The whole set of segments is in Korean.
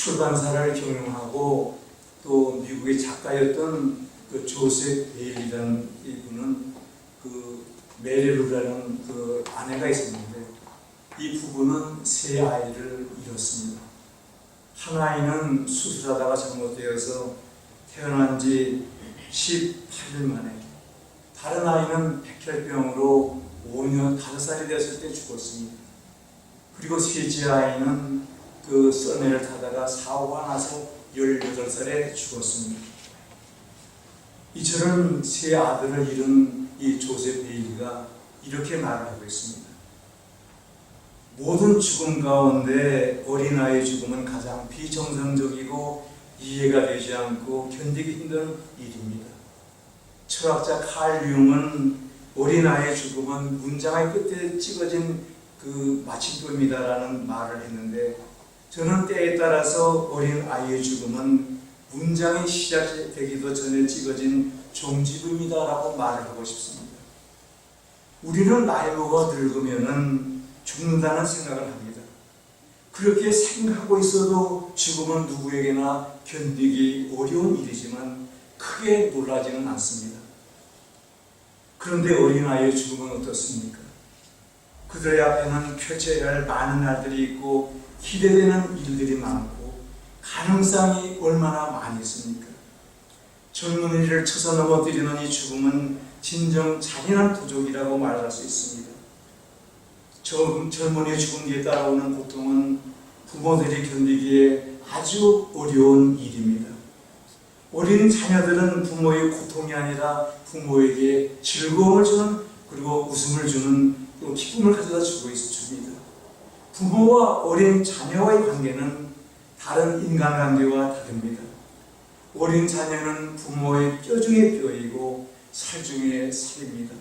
출판사를 경영하고 또 미국의 작가였던 그 조셉 베일이라는 이분은 그 메리루라는 그 아내가 있었는데 이 부부는 세 아이를 잃었습니다. 한 아이는 수술하다가 잘못되어서 태어난 지 18일 만에, 다른 아이는 백혈병으로 5년 5살이 되었을 때 죽었습니다. 그리고 셋째 아이는 그 썰매를 타다가 사고가 나서 18살에 죽었습니다. 이처럼 세 아들을 잃은 이 조셉 베일리가 이렇게 말을 하고 있습니다. 모든 죽음 가운데 어린아이의 죽음은 가장 비정상적이고 이해가 되지 않고 견디기 힘든 일입니다. 철학자 칼 융은 어린아이의 죽음은 문장의 끝에 찍어진 그 마침표입니다라는 말을 했는데, 저는 때에 따라서 어린아이의 죽음은 문장이 시작되기도 전에 찍어진 종지부입니다라고 말을 하고 싶습니다. 우리는 나이 먹어 늙으면은 죽는다는 생각을 합니다. 그렇게 생각하고 있어도 죽음은 누구에게나 견디기 어려운 일이지만 크게 놀라지는 않습니다. 그런데 어린아이의 죽음은 어떻습니까? 그들의 앞에는 펼쳐야 할 많은 날들이 있고 기대되는 일들이 많고 가능성이 얼마나 많이 있습니까? 젊은이를 쳐서 넘어뜨리는 이 죽음은 진정 잔인한 도적이라고 말할 수 있습니다. 젊은이의 죽음 뒤에 따라오는 고통은 부모들이 견디기에 아주 어려운 일입니다. 어린 자녀들은 부모의 고통이 아니라 부모에게 즐거움을 주는, 그리고 웃음을 주는, 또 기쁨을 가져다 주고 있습니다. 부모와 어린 자녀와의 관계는 다른 인간관계와 다릅니다. 어린 자녀는 부모의 뼈 중에 뼈이고 살 중에 살입니다.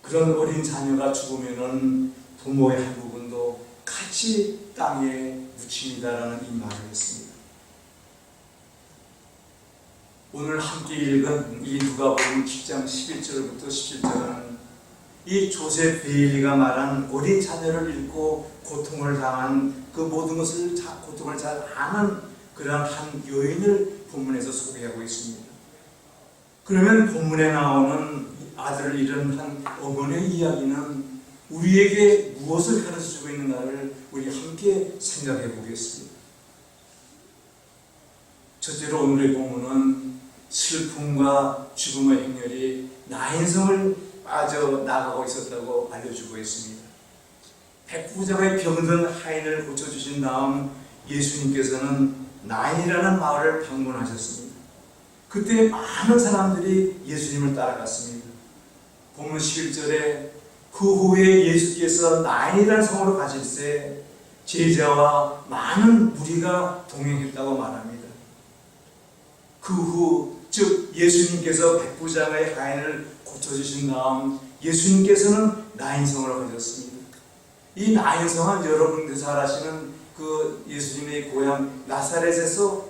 그런 어린 자녀가 죽으면은 부모의 한 부분도 같이 땅에 묻힙니다라는 이 말을 했습니다. 오늘 함께 읽은 이 누가복음 10장 11절부터 17절은 이 조셉 베일리가 말한 어린 자녀를 잃고 고통을 당한 그 모든 것을 고통을 잘 아는 그러한 한 여인을 본문에서 소개하고 있습니다. 그러면 본문에 나오는 아들을 잃은 한 어머니의 이야기는 우리에게 무엇을 가르쳐주고 있는가를 우리 함께 생각해 보겠습니다. 첫째로 오늘의 본문은 슬픔과 죽음의 행렬이 나인성을 빠져나가고 있었다고 알려주고 있습니다. 백부자의 병든 하인을 고쳐주신 다음 예수님께서는 나인이라는 마을을 방문하셨습니다. 그때 많은 사람들이 예수님을 따라갔습니다. 본문 11절에 그 후에 예수께서 나인이라는 성으로 가실새 제자와 많은 무리가 동행했다고 말합니다. 그 후, 즉 예수님께서 백부장의 하인을 고쳐주신 다음 예수님께서는 나인성으로 가셨습니다. 이 나인성은 여러분들 잘 아시는 그 예수님의 고향 나사렛에서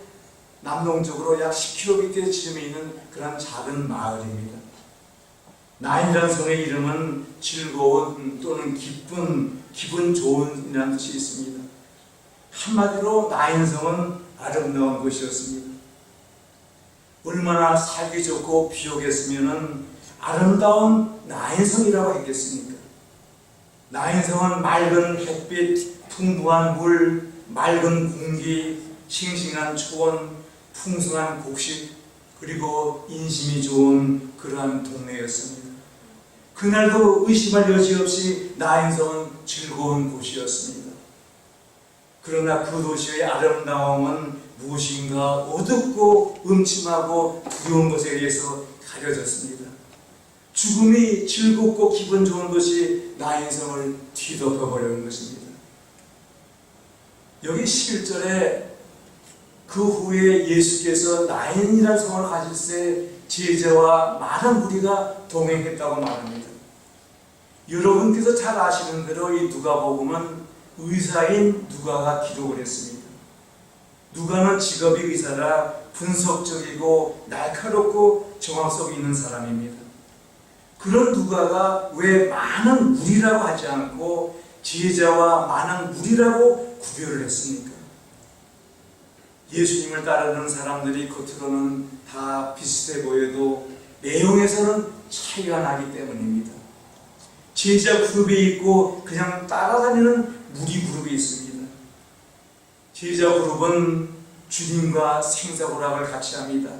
남동쪽으로 약 10km 지점에 있는 그런 작은 마을입니다. 나인이라는 성의 이름은 즐거운 또는 기분 좋은 이라는 뜻이 있습니다. 한마디로 나인성은 아름다운 곳이었습니다. 얼마나 살기 좋고 비옥했으면 아름다운 나인성이라고 했겠습니까? 나인성은 맑은 햇빛, 풍부한 물, 맑은 공기, 싱싱한 초원, 풍성한 곡식, 그리고 인심이 좋은 그러한 동네였습니다. 그날도 의심할 여지 없이 나인성은 즐거운 곳이었습니다. 그러나 그 도시의 아름다움은 무엇인가 어둡고 음침하고 두려운 것에 의해서 가려졌습니다. 죽음이 즐겁고 기분 좋은 것이 나인성을 뒤덮어버리는 것입니다. 여기 11절에 그 후에 예수께서 나인이라는 성을 가실새 제자와 많은 무리가 동행했다고 말합니다. 여러분께서 잘 아시는 대로 이 누가복음은 의사인 누가가 기록을 했습니다. 누가는 직업이 의사라 분석적이고 날카롭고 정확성이 있는 사람입니다. 그런 누가가 왜 많은 무리라고 하지 않고 제자와 많은 무리라고 구별을 했습니까? 예수님을 따르는 사람들이 겉으로는 다 비슷해 보여도 내용에서는 차이가 나기 때문입니다. 제자 그룹이 있고 그냥 따라다니는 무리 그룹이 있습니다. 제자 그룹은 주님과 생사고락을 같이 합니다.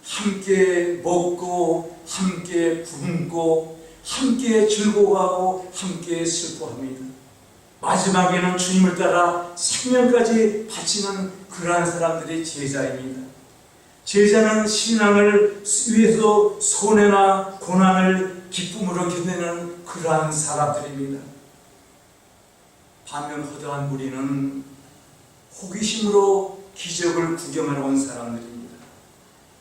함께 먹고 함께 굶고 함께 즐거워하고 함께 슬퍼합니다. 마지막에는 주님을 따라 생명까지 바치는 그러한 사람들이 제자입니다. 제자는 신앙을 위해서 손해나 고난을 기쁨으로 견디는 그러한 사람들입니다. 반면 허다한 무리는 호기심으로 기적을 구경하러 온 사람들입니다.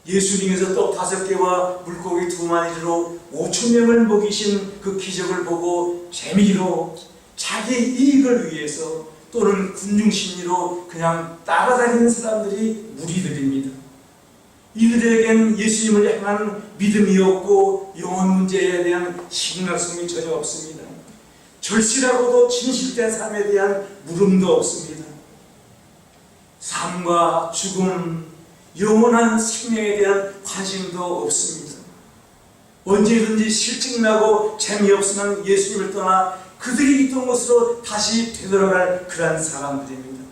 예수님께서 떡 5개와 물고기 2마리로 5,000명을 먹이신 그 기적을 보고 재미로 자기 이익을 위해서 또는 군중심리로 그냥 따라다니는 사람들이 무리들입니다. 이들에겐 예수님을 향한 믿음이 없고 영혼 문제에 대한 심각성이 전혀 없습니다. 절실하고도 진실된 삶에 대한 물음도 없습니다. 삶과 죽음, 영원한 생명에 대한 관심도 없습니다. 언제든지 실증나고 재미없으면 예수님을 떠나 그들이 있던 곳으로 다시 되돌아갈 그런 사람들입니다.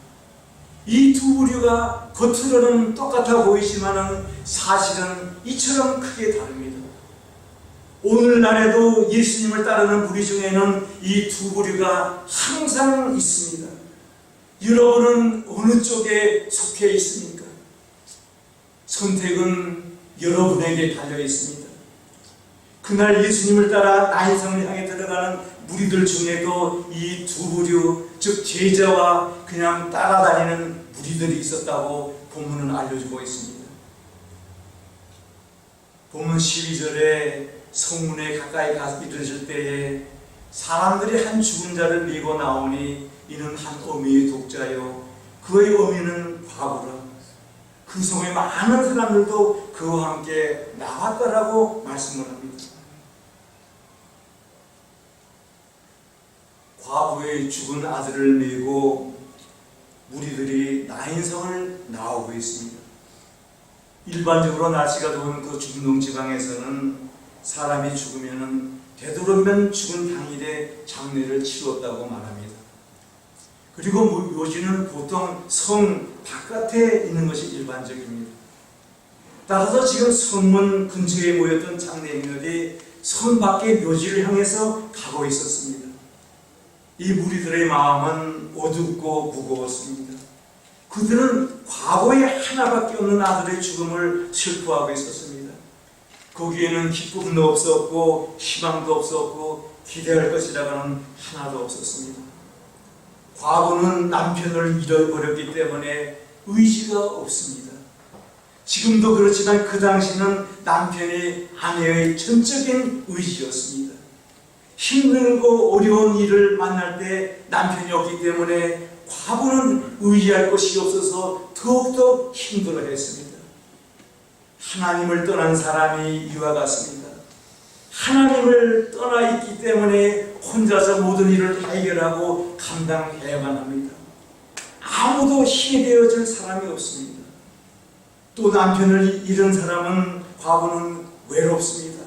이 두 부류가 겉으로는 똑같아 보이지만 사실은 이처럼 크게 다릅니다. 오늘날에도 예수님을 따르는 부류 중에는 이 두 부류가 항상 있습니다. 여러분은 어느 쪽에 속해 있습니까? 선택은 여러분에게 달려 있습니다. 그날 예수님을 따라 나인성을 향해 들어가는 무리들 중에도 이 두 부류, 즉 제자와 그냥 따라다니는 무리들이 있었다고 본문은 알려주고 있습니다. 본문 12절에 성문에 가까이 가서 이르실 때에 사람들이 한 죽은 자를 메고 나오니 이는 한 어미의 독자요 그의 어미는 과부라. 그 성에 많은 사람들도 그와 함께 나왔다라고 말씀을 합니다. 과부의 죽은 아들을 메고 무리들이 나인성을 나오고 있습니다. 일반적으로 날씨가 더운 그 중동 지방에서는 사람이 죽으면 되도록이면 죽은 당일에 장례를 치렀다고 말합니다. 그리고 묘지는 보통 성 바깥에 있는 것이 일반적입니다. 따라서 지금 성문 근처에 모였던 장례인들이 성 밖의 묘지를 향해서 가고 있었습니다. 이 무리들의 마음은 어둡고 무거웠습니다. 그들은 과거에 하나밖에 없는 아들의 죽음을 슬퍼하고 있었습니다. 거기에는 기쁨도 없었고 희망도 없었고 기대할 것이라고는 하나도 없었습니다. 과거는 남편을 잃어버렸기 때문에 의지가 없습니다. 지금도 그렇지만 그 당시는 남편이 아내의 전적인 의지였습니다. 힘들고 어려운 일을 만날 때 남편이 없기 때문에 과부는 의지할 것이 없어서 더욱더 힘들어했습니다. 하나님을 떠난 사람이 이와 같습니다. 하나님을 떠나 있기 때문에 혼자서 모든 일을 다 해결하고 감당해야만 합니다. 아무도 힘이 되어줄 사람이 없습니다. 또 남편을 잃은 사람은 과부는 외롭습니다.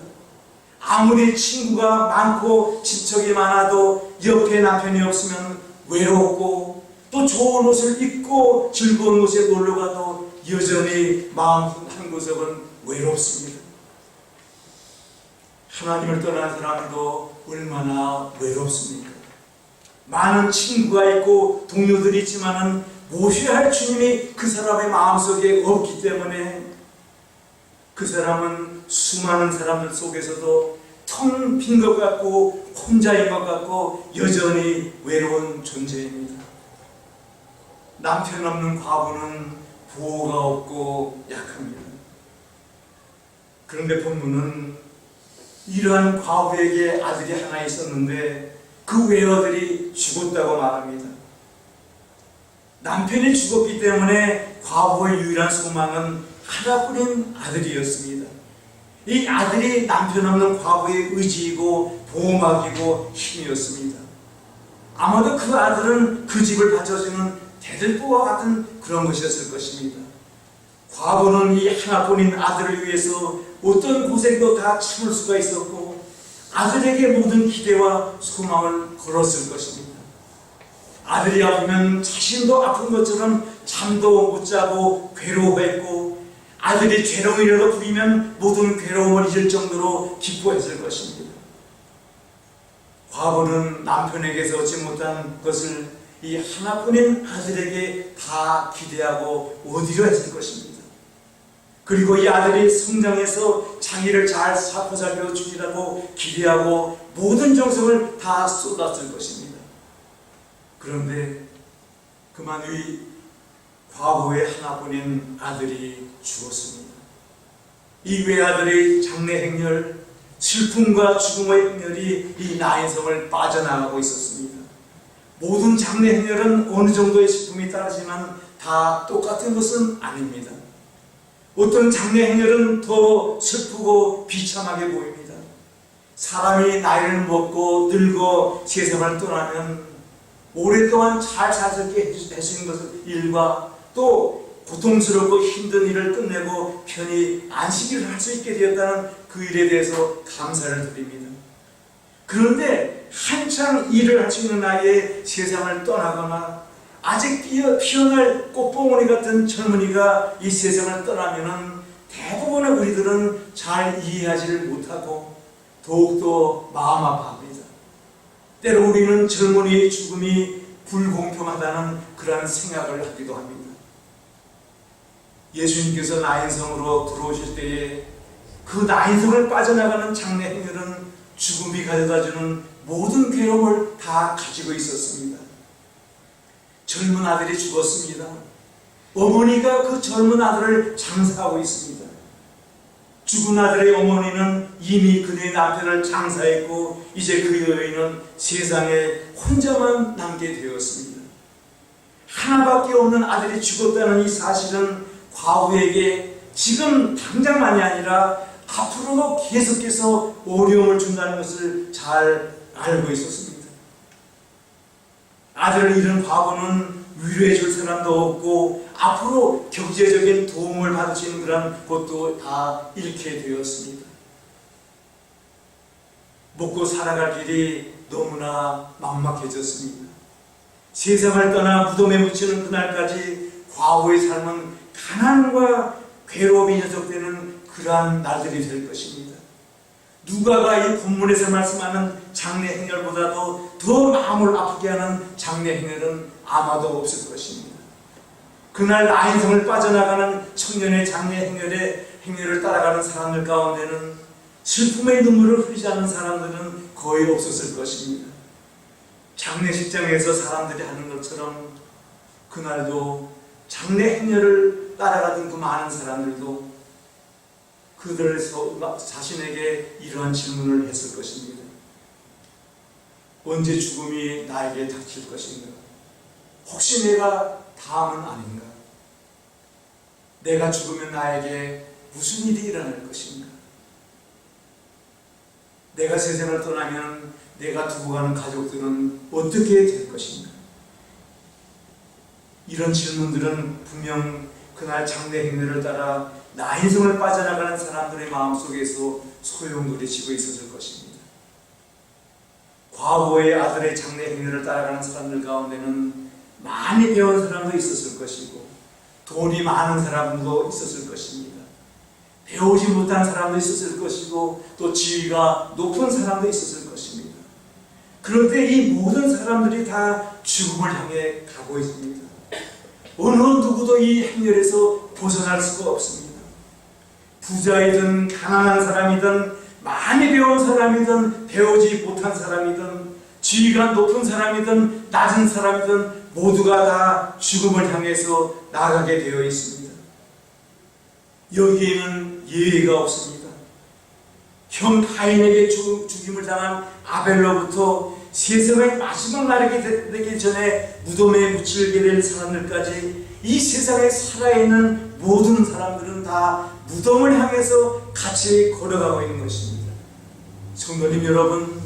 아무리 친구가 많고 친척이 많아도 옆에 남편이 없으면 외롭고 또 좋은 옷을 입고 즐거운 곳에 놀러가도 여전히 마음 한구석은 외롭습니다. 하나님을 떠난 사람도 얼마나 외롭습니까? 많은 친구가 있고 동료들이 있지만 모셔야 할 주님이 그 사람의 마음속에 없기 때문에 그 사람은 수많은 사람들 속에서도 텅 빈 것 같고 혼자인 것 같고 여전히 외로운 존재입니다. 남편 없는 과부는 보호가 없고 약합니다. 그런데 본문은 이러한 과부에게 아들이 하나 있었는데 그 외아들이 죽었다고 말합니다. 남편이 죽었기 때문에 과부의 유일한 소망은 하나뿐인 아들이었습니다. 이 아들이 남편 없는 과부의 의지이고 보호막이고 힘이었습니다. 아마도 그 아들은 그 집을 받쳐주는 대들보와 같은 그런 것이었을 것입니다. 과거는 이 하나뿐인 아들을 위해서 어떤 고생도 다 참을 수가 있었고 아들에게 모든 기대와 소망을 걸었을 것입니다. 아들이 아프면 자신도 아픈 것처럼 잠도 못 자고 괴로워했고 아들이 재롱이라도 부리면 모든 괴로움을 잊을 정도로 기뻐했을 것입니다. 과거는 남편에게서 얻지 못한 것을 이 하나뿐인 아들에게 다 기대하고 얻으려 했을 것입니다. 그리고 이 아들이 성장해서 자기를 잘 사포살펴 주리라고 기대하고 모든 정성을 다 쏟았을 것입니다. 그런데 그만 이 과거의 하나뿐인 아들이 죽었습니다. 이 외아들의 장래 행렬, 슬픔과 죽음의 행렬이 이 나인성을 빠져나가고 있었습니다. 모든 장래 행렬은 어느 정도의 슬픔이 따르지만 다 똑같은 것은 아닙니다. 어떤 장래 행렬은 더 슬프고 비참하게 보입니다. 사람이 나이를 먹고 늙어 세상을 떠나면 오랫동안 잘 살게 해주신 것을 일과 또 고통스럽고 힘든 일을 끝내고 편히 안식일을 할 수 있게 되었다는 그 일에 대해서 감사를 드립니다. 그런데 한창 일을 할 수 있는 나이에 세상을 떠나거나 아직 피어날 꽃봉오리 같은 젊은이가 이 세상을 떠나면은 대부분의 우리들은 잘 이해하지를 못하고 더욱더 마음 아파합니다. 때로 우리는 젊은이의 죽음이 불공평하다는 그런 생각을 하기도 합니다. 예수님께서 나인성으로 들어오실 때에 그 나인성을 빠져나가는 장래 행렬은 죽음이 가져다주는 모든 괴로움을 다 가지고 있었습니다. 젊은 아들이 죽었습니다. 어머니가 그 젊은 아들을 장사하고 있습니다. 죽은 아들의 어머니는 이미 그의 남편을 장사했고 이제 그 여인은 세상에 혼자만 남게 되었습니다. 하나밖에 없는 아들이 죽었다는 이 사실은 과부에게 지금 당장만이 아니라 앞으로도 계속해서 어려움을 준다는 것을 잘 알고 있었습니다. 아들을 잃은 과부는 위로해 줄 사람도 없고 앞으로 경제적인 도움을 받을 수 있는 그런 것도 다 잃게 되었습니다. 먹고 살아갈 길이 너무나 막막해졌습니다. 세상을 떠나 무덤에 묻히는 그날까지 과부의 삶은 가난과 괴로움이 누적되는 그러한 날들이 될 것입니다. 누가가 이 본문에서 말씀하는 장래 행렬보다도 더 마음을 아프게 하는 장래 행렬은 아마도 없을 것입니다. 그날 나인성을 빠져나가는 청년의 장래 행렬을 따라가는 사람들 가운데는 슬픔의 눈물을 흘리지 않는 사람들은 거의 없었을 것입니다. 장례식장에서 사람들이 하는 것처럼 그날도 장래 행렬을 따라가던 그 많은 사람들도 그들 자신에게 이러한 질문을 했을 것입니다. 언제 죽음이 나에게 닥칠 것인가? 혹시 내가 다음은 아닌가? 내가 죽으면 나에게 무슨 일이 일어날 것인가? 내가 세상을 떠나면 내가 두고 가는 가족들은 어떻게 될 것인가? 이런 질문들은 분명 그날 장래 행렬을 따라 나인성을 빠져나가는 사람들의 마음속에서 소용돌이치고 있었을 것입니다. 과거의 아들의 장래 행렬을 따라가는 사람들 가운데는 많이 배운 사람도 있었을 것이고 돈이 많은 사람도 있었을 것입니다. 배우지 못한 사람도 있었을 것이고 또 지위가 높은 사람도 있었을 것입니다. 그런데 이 모든 사람들이 다 죽음을 향해 가고 있습니다. 어느 누구도 이 행렬에서 벗어날 수가 없습니다. 부자이든 가난한 사람이든 많이 배운 사람이든 배우지 못한 사람이든 지위가 높은 사람이든 낮은 사람이든 모두가 다 죽음을 향해서 나가게 되어 있습니다. 여기에는 예외가 없습니다. 형 가인에게 죽임을 당한 아벨로부터 세상의 마지막 날이 되기 전에 무덤에 묻히게 될 사람들까지 이 세상에 살아있는 모든 사람들은 다 무덤을 향해서 같이 걸어가고 있는 것입니다. 성도님 여러분,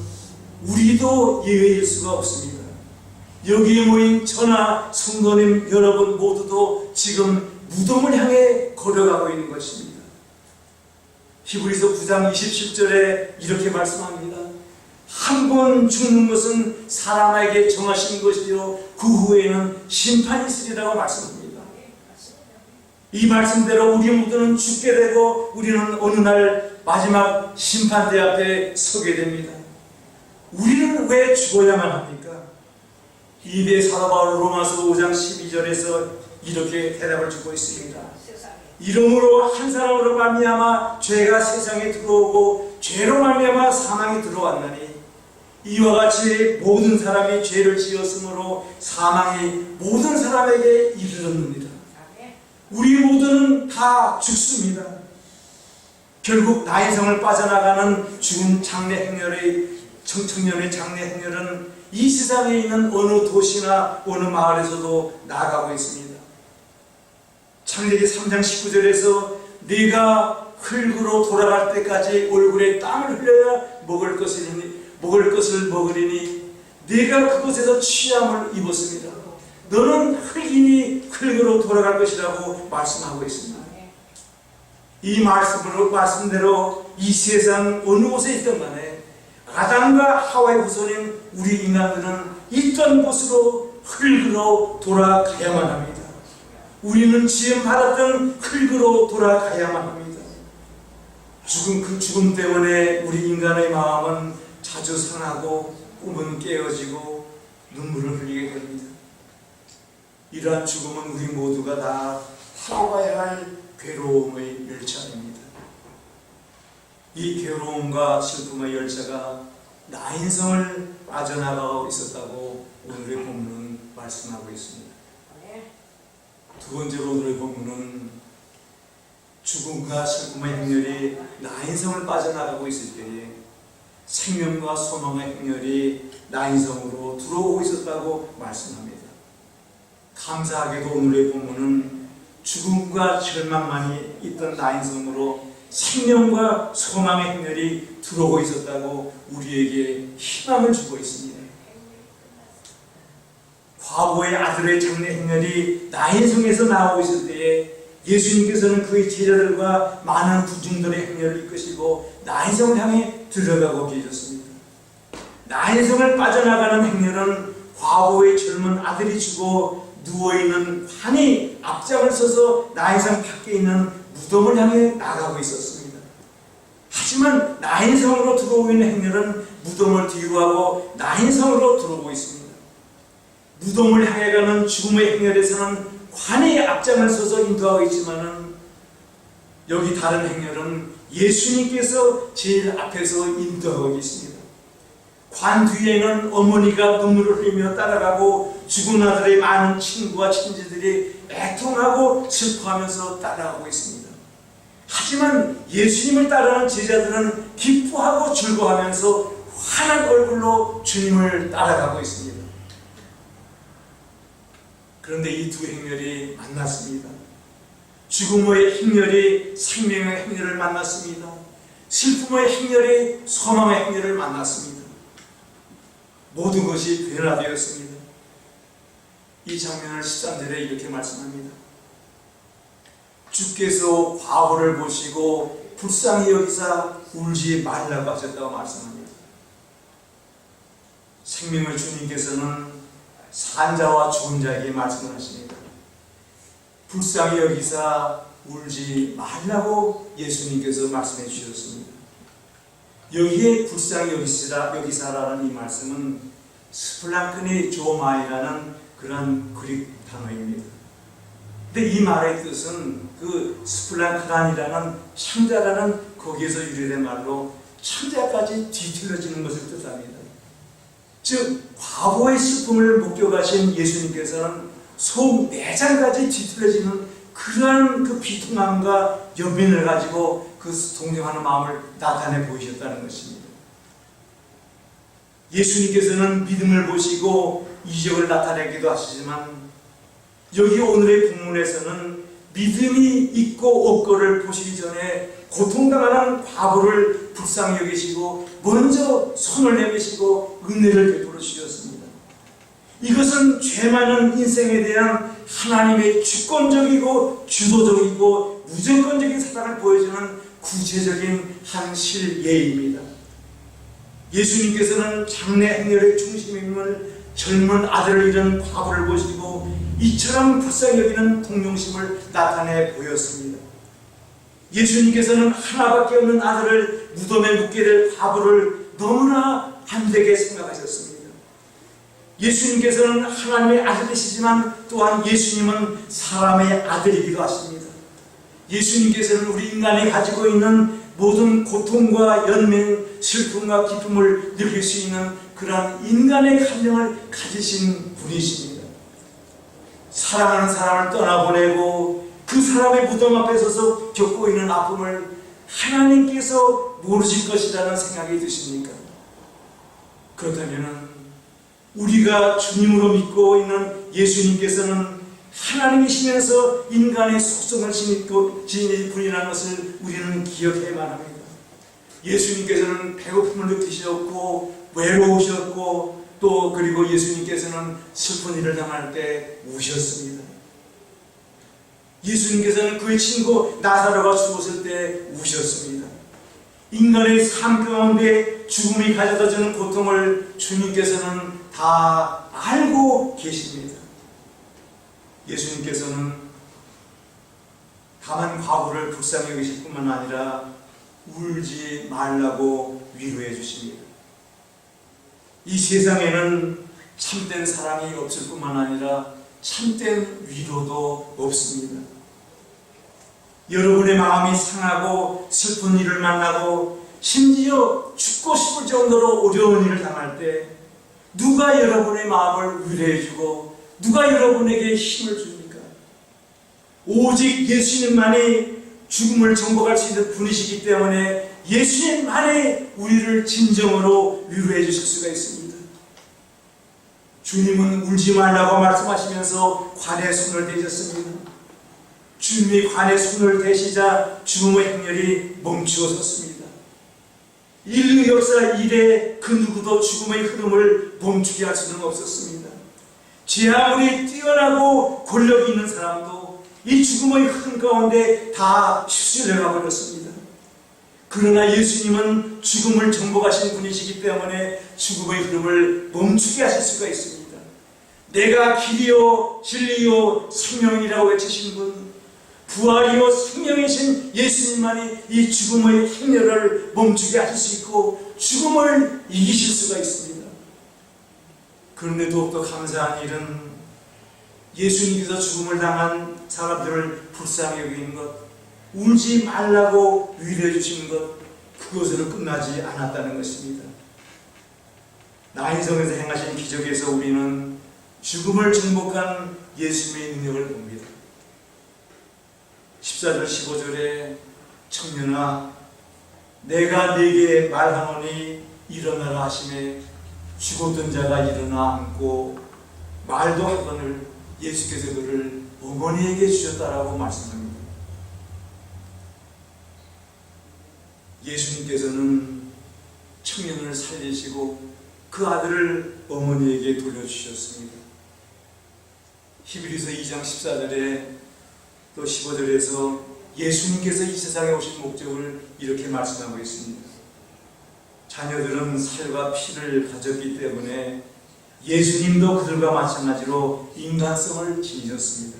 우리도 예외일 수가 없습니다. 여기에 모인 저나 성도님 여러분 모두도 지금 무덤을 향해 걸어가고 있는 것입니다. 히브리서 9장 27절에 이렇게 말씀합니다. 한 번 죽는 것은 사람에게 정하신 것이요 그 후에는 심판이 있으리라고 말씀합니다. 이 말씀대로 우리 모두는 죽게 되고 우리는 어느 날 마지막 심판대 앞에 서게 됩니다. 우리는 왜 죽어야만 합니까? 이대 사도 바울 로마서 5장 12절에서 이렇게 대답을 주고 있습니다. 이러므로 한 사람으로 말미암아 죄가 세상에 들어오고 죄로 말미암아 사망이 들어왔나니 이와 같이 모든 사람이 죄를 지었으므로 사망이 모든 사람에게 이르렀느니라. 우리 모두는 다 죽습니다. 결국 나인성을 빠져나가는 죽은 장래 행렬의 청년의 장래 행렬은 이 세상에 있는 어느 도시나 어느 마을에서도 나아가고 있습니다. 창세기 3장 19절에서 네가 흙으로 돌아갈 때까지 얼굴에 땀을 흘려야 먹을 것을 먹으리니 네가 그곳에서 취함을 입었습니다. 너는 흙이니 흙으로 돌아갈 것이라고 말씀하고 있습니다. 이 말씀대로 이 세상 어느 곳에 있든 간에 아담과 하와의 후손인 우리 인간들은 있던 곳으로 흙으로 돌아가야만 합니다. 우리는 지음 받았던 흙으로 돌아가야만 합니다. 그 죽음 때문에 우리 인간의 마음은 자주 상하고 꿈은 깨어지고 눈물을 흘리게 됩니다. 이러한 죽음은 우리 모두가 다 타고 가야 할 괴로움의 열차입니다. 이 괴로움과 슬픔의 열차가 나인성을 빠져나가고 있었다고 오늘의 본문은 말씀하고 있습니다. 두 번째로 오늘의 본문은 죽음과 슬픔의 행렬이 나인성을 빠져나가고 있을 때에 생명과 소망의 행렬이 나인성으로 들어오고 있었다고 말씀합니다. 감사하게도 오늘의 본문은 죽음과 절망만이 있던 나인성으로 생명과 소망의 행렬이 들어오고 있었다고 우리에게 희망을 주고 있습니다. 과거의 아들의 장래 행렬이 나인성에서 나오고 있을 때에 예수님께서는 그의 제자들과 많은 군중들의 행렬을 이끄시고 나인성을 향해 들어가고 계셨습니다. 나인성을 빠져나가는 행렬은 과거의 젊은 아들이 죽어 누워있는 환히 앞장을 서서 나인성 밖에 있는 무덤을 향해 나가고 있었습니다. 하지만 나인성으로 들어오는 행렬은 무덤을 뒤로 하고 나인성으로 들어오고 있습니다. 무덤을 향해 가는 죽음의 행렬에서는 관의 앞장을 서서 인도하고 있지만은 여기 다른 행렬은 예수님께서 제일 앞에서 인도하고 계십니다. 관 뒤에는 어머니가 눈물을 흘리며 따라가고 죽은 아들의 많은 친구와 친지들이 애통하고 슬퍼하면서 따라가고 있습니다. 하지만 예수님을 따르는 제자들은 기뻐하고 즐거워하면서 환한 얼굴로 주님을 따라가고 있습니다. 그런데 이 두 행렬이 만났습니다. 죽음의 행렬이 생명의 행렬을 만났습니다. 슬픔의 행렬이 소망의 행렬을 만났습니다. 모든 것이 변화되었습니다. 이 장면을 13절에 이렇게 말씀합니다. 주께서 과부를 보시고 불쌍히 여기사 울지 말라고 하셨다고 말씀합니다. 생명의 주님께서는 산자와 죽은 자에게 말씀을 하십니다. 불쌍히 여기사 울지 말라고 예수님께서 말씀해 주셨습니다. 여기에 불쌍히 여기사라는 이 말씀은 스플랑크니 조마이라는 그런 그릭 단어입니다. 근데 이 말의 뜻은 그 스플랑크란이라는 창자라는 거기에서 유래된 말로 창자까지 뒤틀려지는 것을 뜻합니다. 즉 과거의 슬픔을 목격하신 예수님께서는 속 내장까지 뒤틀려지는 그러한 그 비통함과 연민을 가지고 그 동정하는 마음을 나타내 보이셨다는 것입니다. 예수님께서는 믿음을 보시고 이적을 나타내기도 하시지만 여기 오늘의 본문에서는 믿음이 있고 없고를 보시기 전에 고통당하는 과부를 불쌍히 여기시고 먼저 손을 내미시고 은혜를 베풀어 주셨습니다. 이것은 죄 많은 인생에 대한 하나님의 주권적이고 주도적이고 무조건적인 사랑을 보여주는 구체적인 한 실예입니다. 예수님께서는 장래 행렬의 중심임을 젊은 아들을 잃은 과부를 보시고 이처럼 불쌍히 여기는 동정심을 나타내 보였습니다. 예수님께서는 하나밖에 없는 아들을 무덤에 묻게 될 과부를 너무나 안되게 생각하셨습니다. 예수님께서는 하나님의 아들이시지만 또한 예수님은 사람의 아들이기도 하십니다. 예수님께서는 우리 인간이 가지고 있는 모든 고통과 연민, 슬픔과 기쁨을 느낄 수 있는 그러한 인간의 감정을 가지신 분이십니다. 사랑하는 사람을 떠나보내고 그 사람의 무덤 앞에 서서 겪고 있는 아픔을 하나님께서 모르실 것이라는 생각이 드십니까? 그렇다면 우리가 주님으로 믿고 있는 예수님께서는 하나님이시면서 인간의 속성을 지닌 분이라는 것을 우리는 기억해야만 합니다. 예수님께서는 배고픔을 느끼셨고 외로우셨고 또 그리고 예수님께서는 슬픈 일을 당할 때 우셨습니다. 예수님께서는 그의 친구 나사로가 죽었을 때 우셨습니다. 인간의 삶 가운데 죽음이 가져다 주는 고통을 주님께서는 다 알고 계십니다. 예수님께서는 다만 과부를 불쌍히 여기실 뿐만 아니라 울지 말라고 위로해 주십니다. 이 세상에는 참된 사랑이 없을 뿐만 아니라 참된 위로도 없습니다. 여러분의 마음이 상하고 슬픈 일을 만나고 심지어 죽고 싶을 정도로 어려운 일을 당할 때 누가 여러분의 마음을 위로해주고 누가 여러분에게 힘을 줍니까? 오직 예수님만이 죽음을 정복할 수 있는 분이시기 때문에 예수님만이 우리를 진정으로 위로해 주실 수가 있습니다. 주님은 울지 말라고 말씀하시면서 관에 손을 대셨습니다. 주님이 관에 손을 대시자 죽음의 행렬이 멈추어 섰습니다. 인류 역사 이래 그 누구도 죽음의 흐름을 멈추게 할 수는 없었습니다. 제 아무리 뛰어나고 권력이 있는 사람도 이 죽음의 흐름 가운데 다 휩쓸려가 버렸습니다. 그러나 예수님은 죽음을 정복하신 분이시기 때문에 죽음의 흐름을 멈추게 하실 수가 있습니다. 내가 길이요 진리요 생명이라고 외치신 분, 부활이요 생명이신 예수님만이 이 죽음의 행렬을 멈추게 하실 수 있고 죽음을 이기실 수가 있습니다. 그런데 더욱더 감사한 일은 예수님께서 죽음을 당한 사람들을 불쌍히 여기는 것, 울지 말라고 위로해 주시는 것, 그것으로 끝나지 않았다는 것입니다. 나인성에서 행하신 기적에서 우리는 죽음을 정복한 예수님의 능력을 봅니다. 14절 15절에 청년아 내가 네게 말하노니 일어나라 하시매 죽었던 자가 일어나 앉고 말도 하거늘 예수께서 그를 어머니에게 주셨다라고 말씀합니다. 예수님께서는 청년을 살리시고 그 아들을 어머니에게 돌려주셨습니다. 히브리서 2장 14절에 또 15절에서 예수님께서 이 세상에 오신 목적을 이렇게 말씀하고 있습니다. 자녀들은 살과 피를 가졌기 때문에 예수님도 그들과 마찬가지로 인간성을 지니셨습니다.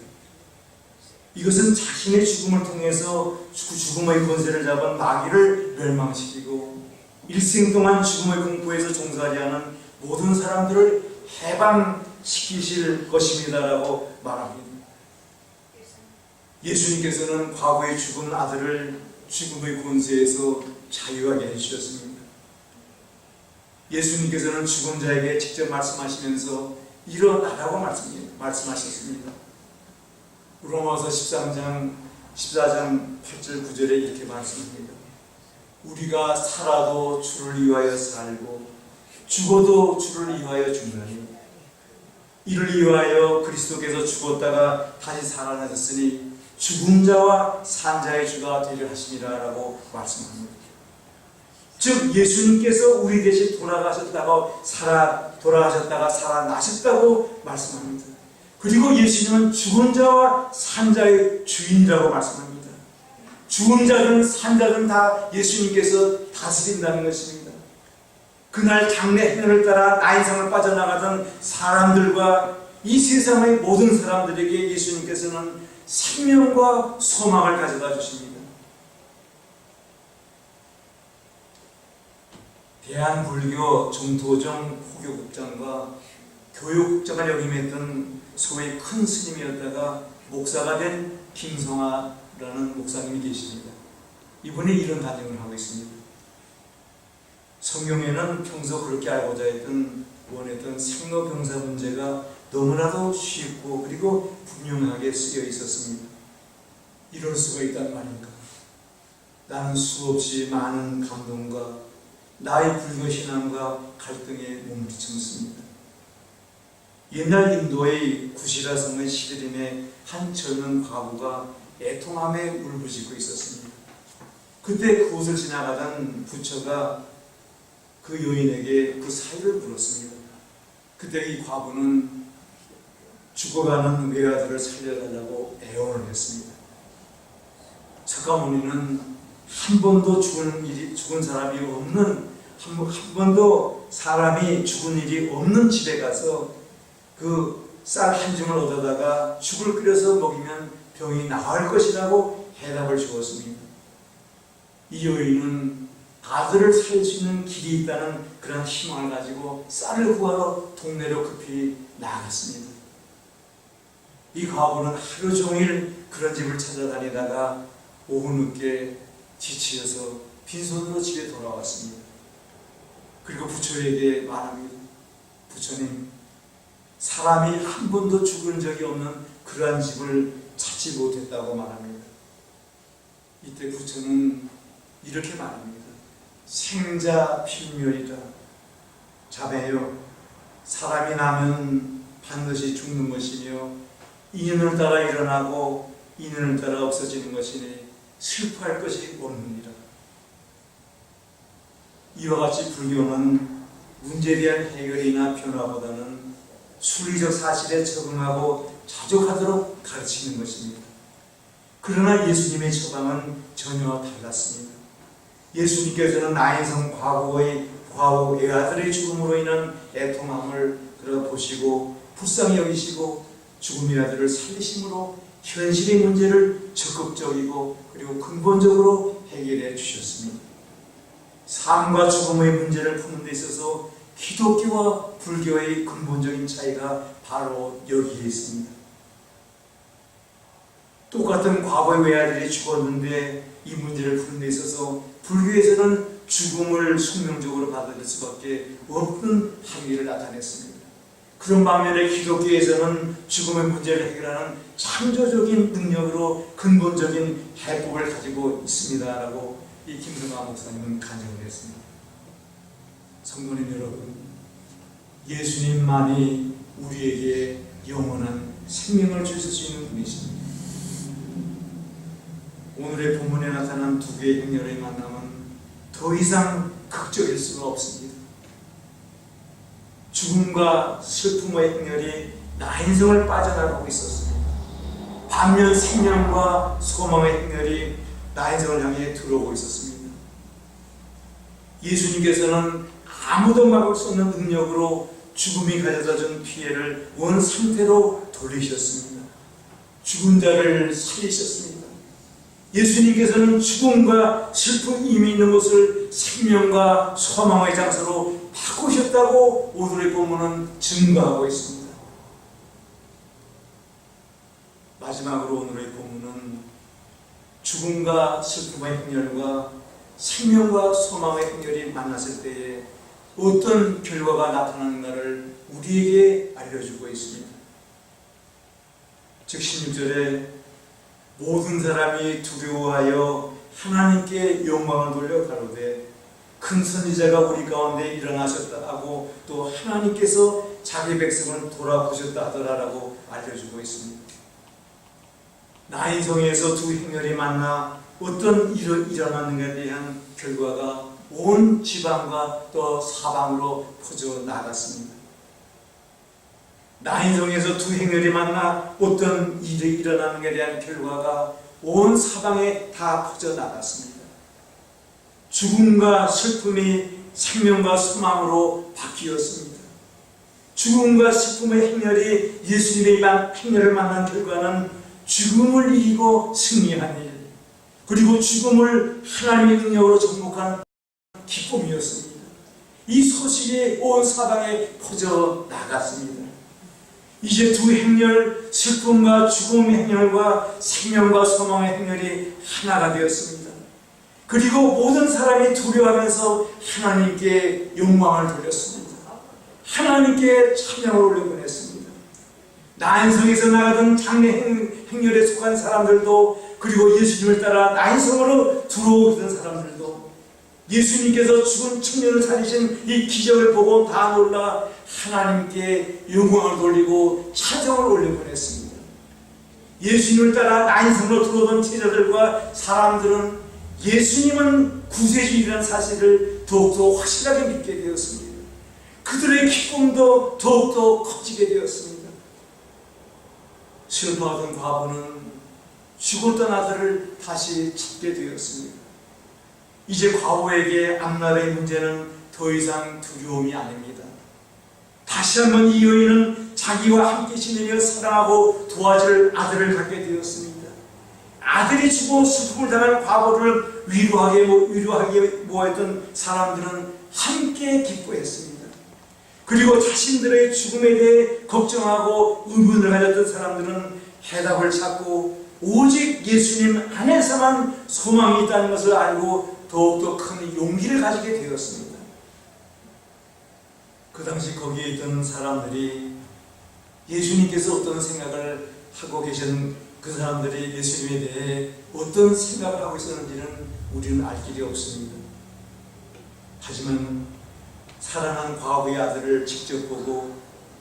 이것은 자신의 죽음을 통해서 죽음의 권세를 잡은 마귀를 멸망시키고 일생 동안 죽음의 공포에서 종사하지 않은 모든 사람들을 해방시키실 것입니다라고 말합니다. 예수님께서는 과거에 죽은 아들을 죽음의 권세에서 자유하게 해주셨습니다. 예수님께서는 죽은 자에게 직접 말씀하시면서 일어나라고 말씀하셨습니다. 로마서 14장 8절 9절에 이렇게 말씀합니다. 우리가 살아도 주를 위하여 살고 죽어도 주를 위하여 죽나니 이를 위하여 그리스도께서 죽었다가 다시 살아나셨으니 죽은 자와 산 자의 주가 되려 하시니라 라고 말씀합니다. 즉 예수님께서 우리 대신 돌아가셨다가 살아나셨다고 말씀합니다. 그리고 예수님은 죽은 자와 산 자의 주인이라고 말씀합니다. 죽은 자든 산 자든 다 예수님께서 다스린다는 것입니다. 그날 장래 행렬을 따라 나인상을 빠져나가던 사람들과 이 세상의 모든 사람들에게 예수님께서는 생명과 소망을 가져다 주십니다. 대한불교 정도정 포교국장과 교육국장을 역임했던 소위 큰 스님이었다가 목사가 된 김성아라는 목사님이 계십니다. 이분이 이런 단정을 하고 있습니다. 성경에는 평소 그렇게 알고자 원했던 생로병사 문제가 너무나도 쉽고 그리고 분명하게 쓰여 있었습니다. 이럴 수가 있단 말인가? 나는 수없이 많은 감동과 나의 불교신앙과 갈등에 몸부림쳤습니다. 옛날 인도의 구시라성의 시드림에 한 젊은 과부가 애통함에 울부짖고 있었습니다. 그때 그곳을 지나가던 부처가 그 여인에게 그 사유를 물었습니다. 그때 이 과부는 죽어가는 외아들을 살려달라고 애원을 했습니다. 석가모니는 한 번도 죽은 사람이 없는, 한 번도 사람이 죽은 일이 없는 집에 가서 그 쌀 한 줌을 얻어다가 죽을 끓여서 먹이면 병이 나을 것이라고 해답을 주었습니다. 이 여인은 아들을 살릴 수 있는 길이 있다는 그런 희망을 가지고 쌀을 구하러 동네로 급히 나갔습니다. 이 과부는 하루 종일 그런 집을 찾아다니다가 오후 늦게 지치어서 빈손으로 집에 돌아왔습니다. 그리고 부처에게 말합니다. 부처님, 사람이 한 번도 죽은 적이 없는 그러한 집을 찾지 못했다고 말합니다. 이때 부처는 이렇게 말합니다. 생자 필멸이라. 자매여, 사람이 나면 반드시 죽는 것이며 인연을 따라 일어나고 인연을 따라 없어지는 것이니 슬퍼할 것이 없느니라. 이와 같이 불교는 문제에 대한 해결이나 변화보다는 순리적 사실에 적응하고 자족하도록 가르치는 것입니다. 그러나 예수님의 처방은 전혀 달랐습니다. 예수님께서는 나인성 과부 외아들의 죽음으로 인한 애통함을 보시고 불쌍히 여기시고 죽음의 아들을 살리심으로 현실의 문제를 적극적이고 그리고 근본적으로 해결해 주셨습니다. 삶과 죽음의 문제를 푸는 데 있어서 기독교와 불교의 근본적인 차이가 바로 여기에 있습니다. 똑같은 과거의 외아들이 죽었는데 이 문제를 푸는 데 있어서 불교에서는 죽음을 숙명적으로 받아들일 수밖에 없는 한계를 나타냈습니다. 그런 반면에 기독교에서는 죽음의 문제를 해결하는 창조적인 능력으로 근본적인 해법을 가지고 있습니다라고 이 김성아 목사님은 간증을 했습니다. 성도님 여러분, 예수님만이 우리에게 영원한 생명을 주실 수 있는 분이십니다. 오늘의 본문에 나타난 두 개의 행렬의 만남은 더 이상 극적일 수가 없습니다. 죽음과 슬픔의 행렬이 나인성을 빠져나가고 있었습니다. 반면 생명과 소망의 행렬이 나인성을 향해 들어오고 있었습니다. 예수님께서는 아무도 막을 수 없는 능력으로 죽음이 가져다준 피해를 원 상태로 돌리셨습니다. 죽은 자를 살리셨습니다. 예수님께서는 죽음과 슬픔이 이미 있는 것을 생명과 소망의 장소로 바꾸셨다고 오늘의 본문은 증거하고 있습니다. 마지막으로 오늘의 본문은 죽음과 슬픔의 행렬과 생명과 소망의 행렬이 만났을 때에 어떤 결과가 나타나는가를 우리에게 알려주고 있습니다. 즉 16절에 모든 사람이 두려워하여 하나님께 영광을 돌려 가로되 큰 선지자가 우리 가운데 일어나셨다 하고 또 하나님께서 자기 백성을 돌아보셨다 하더라라고 알려주고 있습니다. 나인성에서 두 행렬이 만나 어떤 일이 일어났는가에 대한 결과가 온 지방과 또 사방으로 퍼져 나갔습니다. 나인성에서 두 행렬이 만나 어떤 일이 일어나는 것에 대한 결과가 온 사방에 다 퍼져 나갔습니다. 죽음과 슬픔이 생명과 소망으로 바뀌었습니다. 죽음과 슬픔의 행렬이 예수님의 행렬을 만난 결과는 죽음을 이기고 승리한 일, 그리고 죽음을 하나님의 능력으로 정복한 기쁨이었습니다. 이 소식이 온 사방에 퍼져 나갔습니다. 이제 두 행렬, 슬픔과 죽음의 행렬과 생명과 소망의 행렬이 하나가 되었습니다. 그리고 모든 사람이 두려워하면서 하나님께 영광을 돌렸습니다. 하나님께 찬양을 올려보냈습니다. 나인성에서 나가던 장래 행렬에 속한 사람들도, 그리고 예수님을 따라 나인성으로 들어오던 사람들도 예수님께서 죽은 청년을 살리신 이 기적을 보고 다 놀라 하나님께 영광을 돌리고 찬양을 올려보냈습니다. 예수님을 따라 나인성으로 들어오던 제자들과 사람들은 예수님은 구세주이라는 사실을 더욱더 확실하게 믿게 되었습니다. 그들의 기쁨도 더욱더 커지게 되었습니다. 슬퍼하던 과부는 죽었던 아들을 다시 찾게 되었습니다. 이제 과부에게 앞날의 문제는 더 이상 두려움이 아닙니다. 다시 한번 이 여인은 자기와 함께 지내며 사랑하고 도와줄 아들을 갖게 되었습니다. 아들이 죽어 슬픔을 당한 과부를 위로하게 모았던 사람들은 함께 기뻐했습니다. 그리고 자신들의 죽음에 대해 걱정하고 의문을 가졌던 사람들은 해답을 찾고 오직 예수님 안에서만 소망이 있다는 것을 알고 더욱더 큰 용기를 가지게 되었습니다. 그 당시 거기에 있던 사람들이 예수님께서 어떤 생각을 하고 계신, 그 사람들이 예수님에 대해 어떤 생각을 하고 있었는지는 우리는 알 길이 없습니다. 하지만 사랑하는 과부의 아들을 직접 보고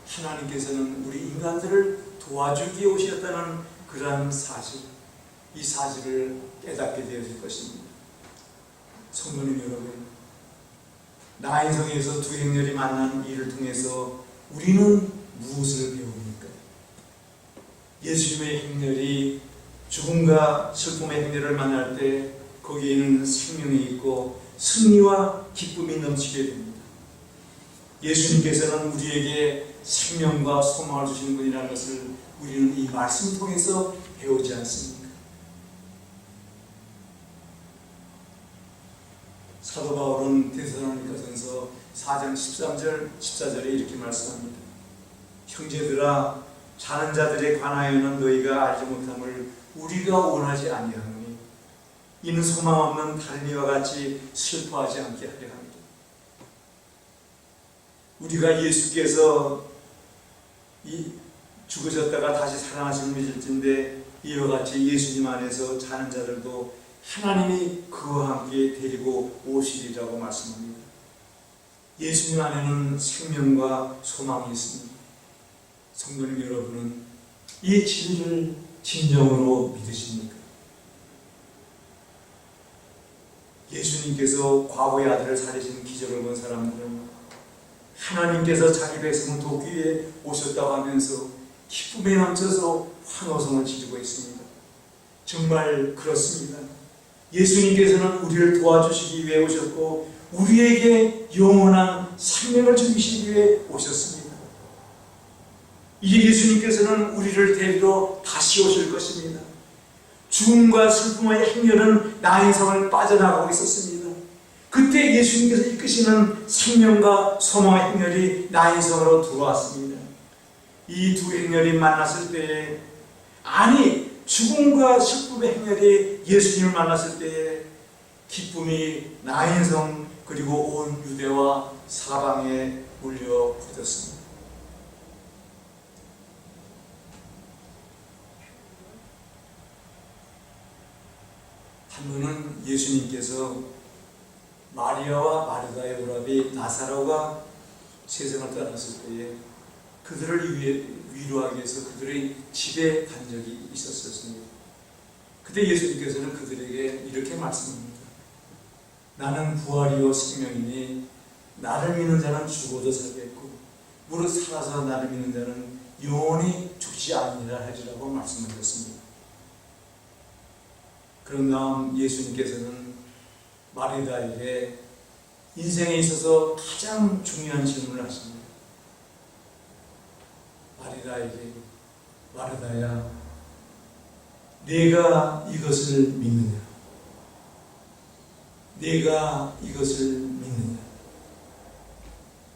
하나님께서는 우리 인간들을 도와주기 위해 오셨다는 그러한 사실, 이 사실을 깨닫게 되었을 것입니다. 성도님 여러분, 나인성에서 두 행렬이 만난 일을 통해서 우리는 무엇을 배웁니까? 예수님의 행렬이 죽음과 슬픔의 행렬을 만날 때 거기에는 생명이 있고 승리와 기쁨이 넘치게 됩니다. 예수님께서는 우리에게 생명과 소망을 주시는 분이라는 것을 우리는 이 말씀을 통해서 배우지 않습니까? 사도 바울은 데살로니가전서 4장 13절 14절에 이렇게 말씀합니다. 형제들아, 자는 자들에 관하여는 너희가 알지 못함을 우리가 원하지 아니하노니 이는 소망 없는 달미와 같이 슬퍼하지 않게 하려 합니다. 우리가 예수께서 죽으셨다가 다시 살아나신 믿을진데 이와 같이 예수님 안에서 자는 자들도 하나님이 그와 함께 데리고 오시리라고 말씀합니다. 예수님 안에는 생명과 소망이 있습니다. 성도님 여러분은 이 진리를 진정으로 믿으십니까? 예수님께서 과부의 아들을 살리신 기적을 본 사람들은 하나님께서 자기 백성을 돕기 위해 오셨다고 하면서 기쁨에 넘쳐서 환호성을 지르고 있습니다. 정말 그렇습니다. 예수님께서는 우리를 도와주시기 위해 오셨고 우리에게 영원한 생명을 주시기 위해 오셨습니다. 이제 예수님께서는 우리를 데리러 다시 오실 것입니다. 죽음과 슬픔의 행렬은 나인성을 빠져나가고 있었습니다. 그때 예수님께서 이끄시는 생명과 소망의 행렬이 나인성으로 들어왔습니다. 이 두 행렬이 만났을 때에, 죽음과 슬픔의 행렬이 예수님을 만났을 때에 기쁨이 나인성 그리고 온 유대와 사방에 울려 퍼졌습니다. 한 번은 예수님께서 마리아와 마르다의 오라비 나사로가 세상을 떠났을 때에 그들을 위로하기 위해서 그들의 집에 간 적이 있었습니다. 그때 예수님께서는 그들에게 이렇게 말씀합니다. 나는 부활이요 생명이니 나를 믿는 자는 죽어도 살겠고 무릇 살아서 나를 믿는 자는 영원히 죽지 아니라 하리라고 말씀하셨습니다. 그런 다음 예수님께서는 마리다에게 인생에 있어서 가장 중요한 질문을 하십니다. 마리다에게 마르다야, 내가 이것을 믿느냐? 내가 이것을 믿느냐?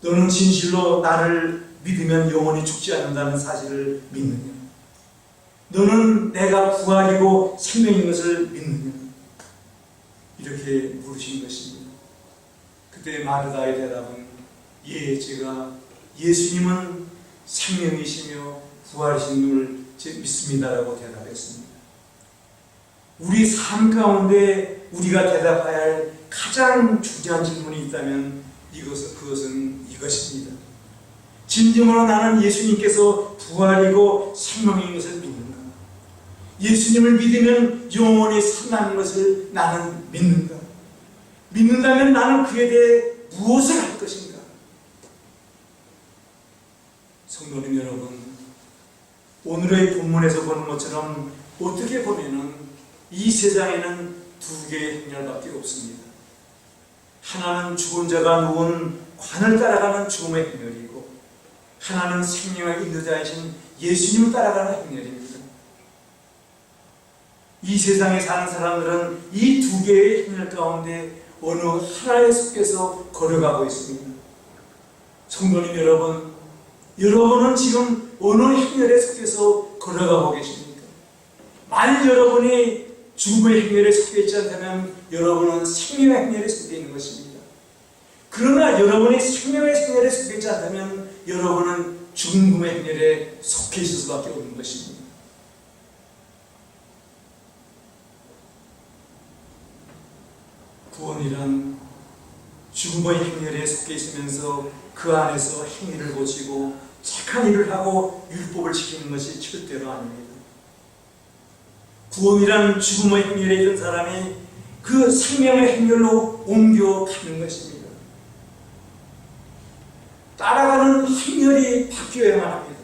너는 진실로 나를 믿으면 영원히 죽지 않는다는 사실을 믿느냐? 너는 내가 부활이고 생명인 것을 믿느냐? 이렇게 물으신 것입니다. 그때 마르다의 대답은 예, 제가 예수님은 생명이시며 부활이신 줄 믿습니다라고 대답했습니다. 우리 삶 가운데 우리가 대답해야 할 가장 중요한 질문이 있다면 그것은 이것입니다. 진정으로 나는 예수님께서 부활이고 생명인 것을 믿는가? 예수님을 믿으면 영원히 산다는 것을 나는 믿는가? 믿는다면 나는 그에 대해 무엇을 할 것인가? 성도님 여러분, 오늘의 본문에서 보는 것처럼 어떻게 보면은 이 세상에는 두 개의 행렬밖에 없습니다. 하나는 죽은 자가 누운 관을 따라가는 죽음의 행렬이고 하나는 생명의 인도자이신 예수님을 따라가는 행렬입니다. 이 세상에 사는 사람들은 이 두 개의 행렬 가운데 어느 하나에 속해서 걸어가고 있습니다. 성도님 여러분, 여러분은 지금 어느 행렬에 속해서 걸어가고 계십니까? 만일 여러분이 죽음의 행렬에 속해 있지 않다면 여러분은 생명의 행렬에 속해 있는 것입니다. 그러나 여러분이 생명의 행렬에 속해 있지 않다면 여러분은 죽음의 행렬에 속해 있을 수밖에 없는 것입니다. 구원이란 죽음의 행렬에 속해 있으면서 그 안에서 행위를 고치고 착한 일을 하고 율법을 지키는 것이 절대로 아닙니다. 구원이란 죽음의 행렬에 있던 사람이 그 생명의 행렬로 옮겨가는 것입니다. 따라가는 행렬이 바뀌어야만 합니다.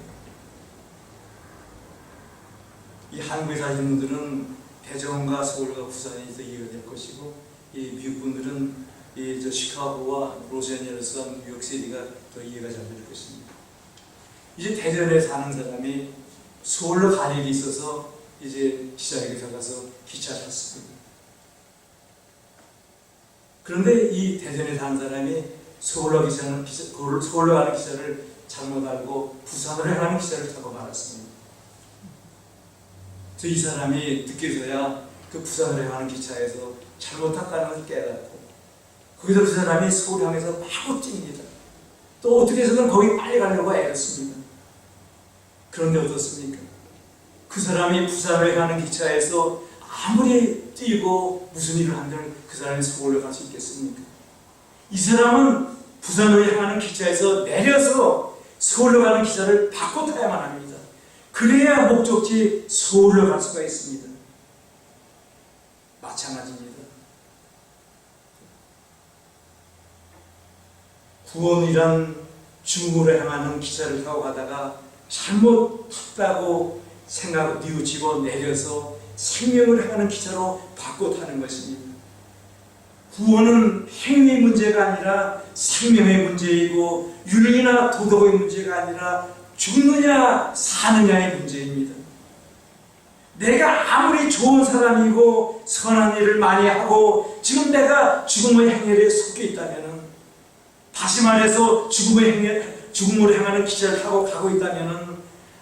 이 한국에 사시는 분들은 대전과 서울과 부산에서 이해가 될 것이고, 이 미국 분들은 이 시카고와 로스앤젤레스와 뉴욕시티가 더 이해가 잘 될 것입니다. 이제 대전에 사는 사람이 서울로 갈 일이 있어서 이제 기차역에 가서 기차를 탔습니다. 그런데 이 대전에 사는 사람이 서울로 가는 기차를 잘못 알고 부산으로 향하는 기차를 타고 말았습니다. 이 사람이 늦게서야 그 부산으로 향하는 기차에서 잘못 탔다는 것을 깨닫고 거기서 그 사람이 서울 향해서 마구 뜁니다. 또 어떻게 해서든 거기 빨리 가려고 애썼습니다. 그런데 어떻습니까? 그 사람이 부산으로 가는 기차에서 아무리 뛰고 무슨 일을 한들 그 사람이 서울로 갈 수 있겠습니까? 이 사람은 부산으로 향하는 기차에서 내려서 서울로 가는 기차를 바꿔 타야만 합니다. 그래야 목적지 서울로 갈 수가 있습니다. 마찬가지입니다. 구원이란 죽음으로 향하는 기차를 타고 가다가 잘못 탔다고 뉘우치고 내려서 생명을 향하는 기차로 바꿔 타는 것입니다. 구원은 행위 문제가 아니라 생명의 문제이고 윤리나 도덕의 문제가 아니라 죽느냐 사느냐의 문제입니다. 내가 아무리 좋은 사람이고 선한 일을 많이 하고 지금 내가 죽음의 행렬에 속해 있다면, 다시 말해서 죽음으로 향하는 기차를 타고 가고 있다면,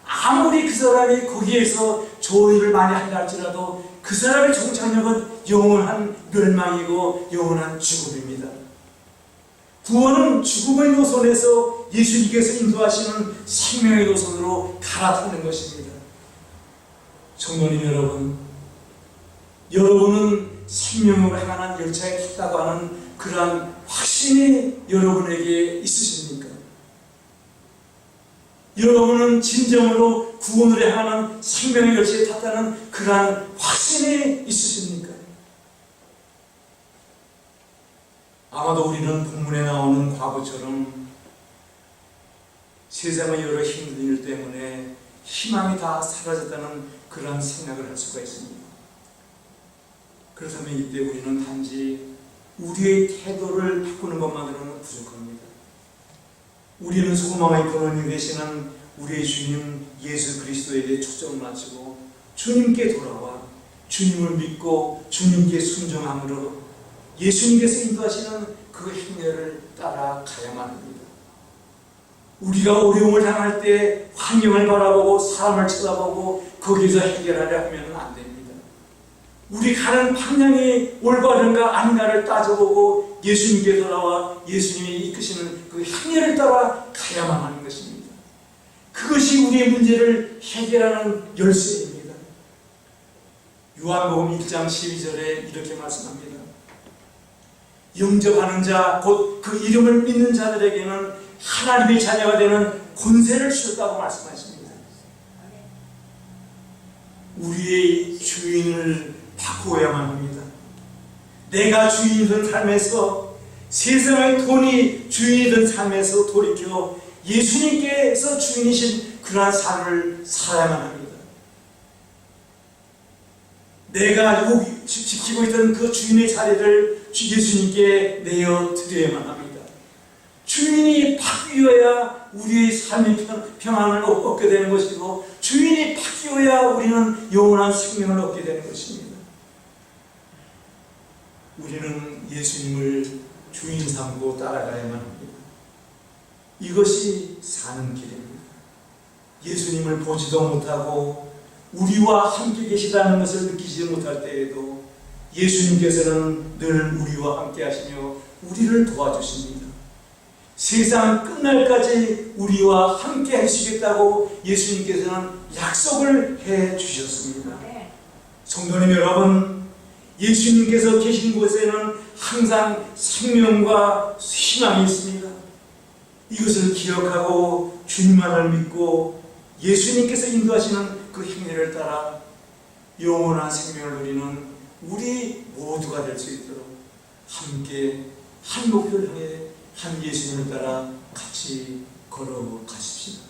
아무리 그 사람이 거기에서 좋은 일을 많이 한다 할지라도 그 사람의 종착역은 영원한 멸망이고 영원한 죽음입니다. 구원은 죽음의 노선에서 예수님께서 인도하시는 생명의 노선으로 갈아타는 것입니다. 성도님 여러분, 여러분은 생명으로 향하는 열차에 탔다고 하는 그러한 확신이 여러분에게 있으십니까? 여러분은 진정으로 구원으로 향하는 생명의 열차에 탔다는 그러한 확신이 있으십니까? 아마도 우리는 본문에 나오는 과거처럼 세상의 여러 힘든 일 때문에 희망이 다 사라졌다는 그러한 생각을 할 수가 있습니다. 그렇다면 이때 우리는 단지 우리의 태도를 바꾸는 것만으로는 부족합니다. 우리는 소망의 근원이 되시는 우리의 주님 예수 그리스도에게 초점을 맞추고 주님께 돌아와 주님을 믿고 주님께 순종함으로 예수님께서 인도하시는 그 행렬을 따라가야만 합니다. 우리가 어려움을 당할 때 환경을 바라보고 사람을 쳐다보고 거기서 해결하려 하면 안 됩니다. 우리 가는 방향이 올바른가 아닌가를 따져보고 예수님께 돌아와 예수님이 이끄시는 그 행렬을 따라 가야만 하는 것입니다. 그것이 우리의 문제를 해결하는 열쇠입니다. 요한복음 1장 12절에 이렇게 말씀합니다. 영접하는 자, 곧 그 이름을 믿는 자들에게는 하나님의 자녀가 되는 권세를 주셨다고 말씀하십니다. 우리의 주인을 바꾸어야만 합니다. 내가 주인이던 삶에서, 세상의 돈이 주인이던 삶에서 돌이켜 예수님께서 주인이신 그러한 삶을 살아야만 합니다. 내가 지키고 있던 그 주인의 자리를 예수님께 내어 드려야만 합니다. 주인이 바뀌어야 우리의 삶의 평안을 얻게 되는 것이고, 주인이 바뀌어야 우리는 영원한 생명을 얻게 되는 것입니다. 우리는 예수님을 주인 삼고 따라가야만 합니다. 이것이 사는 길입니다. 예수님을 보지도 못하고 우리와 함께 계시다는 것을 느끼지 못할 때에도 예수님께서는 늘 우리와 함께 하시며 우리를 도와주십니다. 세상 끝날까지 우리와 함께 하시겠다고 예수님께서는 약속을 해 주셨습니다. 성도님 여러분, 예수님께서 계신 곳에는 항상 생명과 희망이 있습니다. 이것을 기억하고 주님만을 믿고 예수님께서 인도하시는 그 행렬을 따라 영원한 생명을 누리는 우리 모두가 될 수 있도록 함께 한 목표를 향해 한 예수님을 따라 같이 걸어가십시다.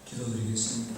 기도드리겠습니다.